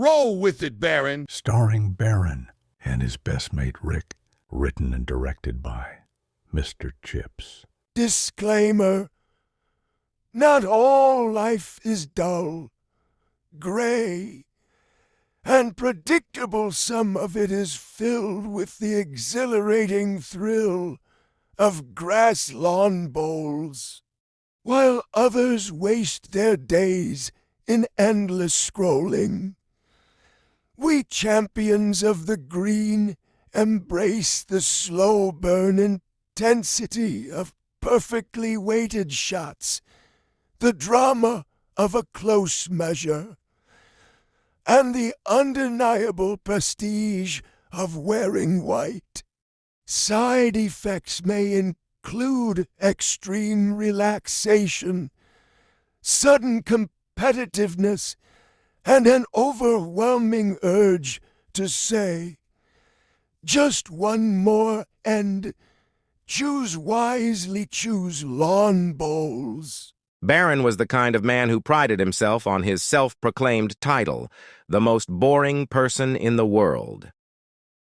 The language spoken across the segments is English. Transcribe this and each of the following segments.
Roll with it, Barren. Starring Barren and his best mate Rick. Written and directed by Mr. Chips. Disclaimer. Not all life is dull, gray, and predictable. Some of it is filled with the exhilarating thrill of grass lawn bowls, while others waste their days in endless scrolling. We champions of the green embrace the slow burn intensity of perfectly weighted shots, the drama of a close measure, and the undeniable prestige of wearing white. Side effects may include extreme relaxation, sudden competitiveness, and an overwhelming urge to say, just one more and choose wisely, choose lawn bowls. Barren was the kind of man who prided himself on his self-proclaimed title, the most boring person in the world.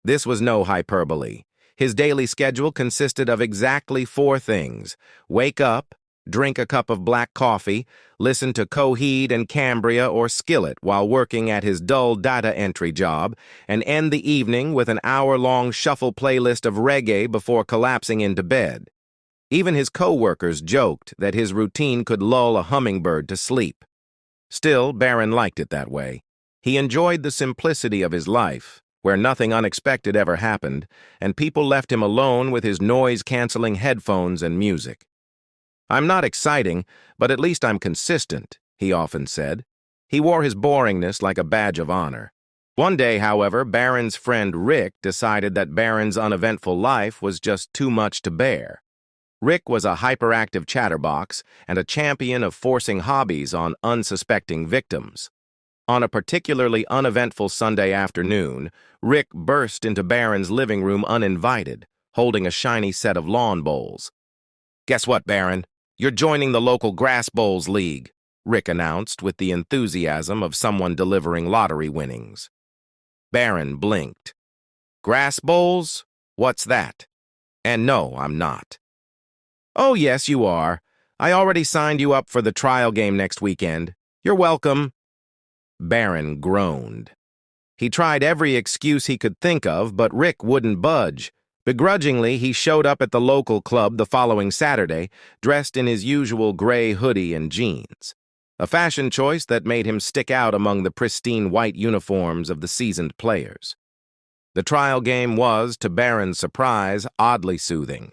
This was no hyperbole. His daily schedule consisted of exactly 4 things: wake up, drink a cup of black coffee, listen to Coheed and Cambria or Skillet while working at his dull data entry job, and end the evening with an hour-long shuffle playlist of reggae before collapsing into bed. Even his co-workers joked that his routine could lull a hummingbird to sleep. Still, Barren liked it that way. He enjoyed the simplicity of his life, where nothing unexpected ever happened, and people left him alone with his noise-canceling headphones and music. "I'm not exciting, but at least I'm consistent," he often said. He wore his boringness like a badge of honor. One day, however, Barren's friend Rick decided that Barren's uneventful life was just too much to bear. Rick was a hyperactive chatterbox and a champion of forcing hobbies on unsuspecting victims. On a particularly uneventful Sunday afternoon, Rick burst into Barren's living room uninvited, holding a shiny set of lawn bowls. "Guess what, Barren? You're joining the local Grass Bowls League," Rick announced with the enthusiasm of someone delivering lottery winnings. Barren blinked. "Grass Bowls? What's that? And no, I'm not." "Oh, yes, you are. I already signed you up for the trial game next weekend. You're welcome." Barren groaned. He tried every excuse he could think of, but Rick wouldn't budge. Begrudgingly, he showed up at the local club the following Saturday, dressed in his usual gray hoodie and jeans, a fashion choice that made him stick out among the pristine white uniforms of the seasoned players. The trial game was, to Barren's surprise, oddly soothing.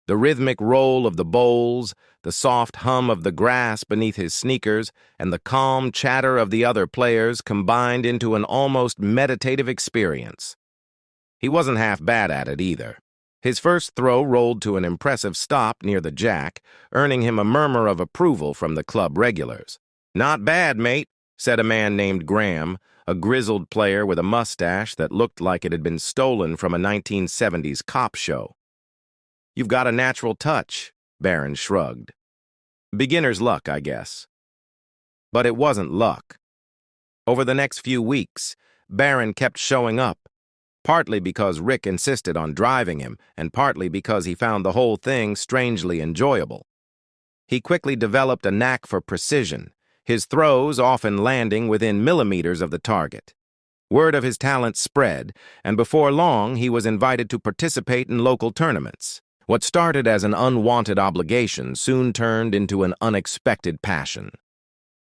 The rhythmic roll of the bowls, the soft hum of the grass beneath his sneakers, and the calm chatter of the other players combined into an almost meditative experience. He wasn't half bad at it either. His first throw rolled to an impressive stop near the jack, earning him a murmur of approval from the club regulars. "Not bad, mate," said a man named Graham, a grizzled player with a mustache that looked like it had been stolen from a 1970s cop show. "You've got a natural touch," Barren shrugged. "Beginner's luck, I guess." But it wasn't luck. Over the next few weeks, Barren kept showing up, partly because Rick insisted on driving him, and partly because he found the whole thing strangely enjoyable. He quickly developed a knack for precision, his throws often landing within millimeters of the target. Word of his talent spread, and before long he was invited to participate in local tournaments. What started as an unwanted obligation soon turned into an unexpected passion.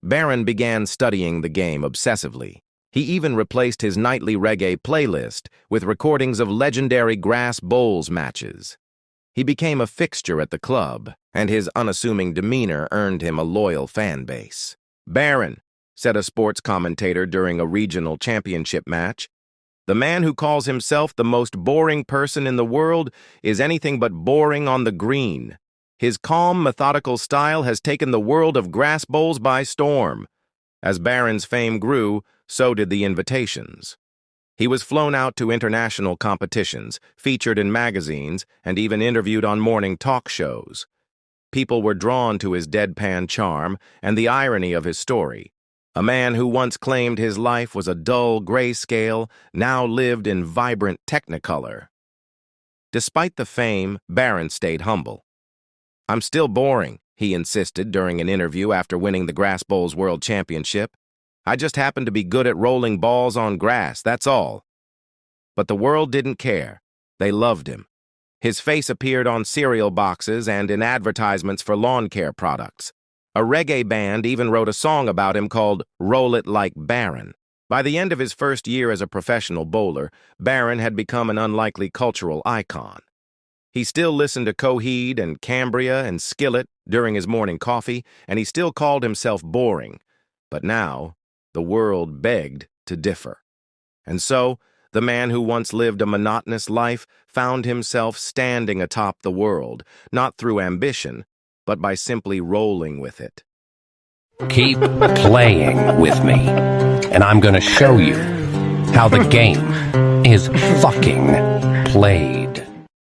Barren began studying the game obsessively. He even replaced his nightly reggae playlist with recordings of legendary Grass Bowls matches. He became a fixture at the club, and his unassuming demeanor earned him a loyal fan base. "Barren," said a sports commentator during a regional championship match, "the man who calls himself the most boring person in the world is anything but boring on the green. His calm, methodical style has taken the world of grass bowls by storm." As Barren's fame grew, so did the invitations. He was flown out to international competitions, featured in magazines, and even interviewed on morning talk shows. People were drawn to his deadpan charm and the irony of his story. A man who once claimed his life was a dull grayscale now lived in vibrant technicolor. Despite the fame, Barren stayed humble. "I'm still boring," he insisted during an interview after winning the Grass Bowls World Championship. "I just happen to be good at rolling balls on grass, that's all." But the world didn't care. They loved him. His face appeared on cereal boxes and in advertisements for lawn care products. A reggae band even wrote a song about him called "Roll It Like Barren." By the end of his first year as a professional bowler, Barren had become an unlikely cultural icon. He still listened to Coheed and Cambria and Skillet during his morning coffee, and he still called himself boring. But now, the world begged to differ. And so, the man who once lived a monotonous life found himself standing atop the world, not through ambition, but by simply rolling with it. Keep playing with me, and I'm gonna show you how the game is fucking played.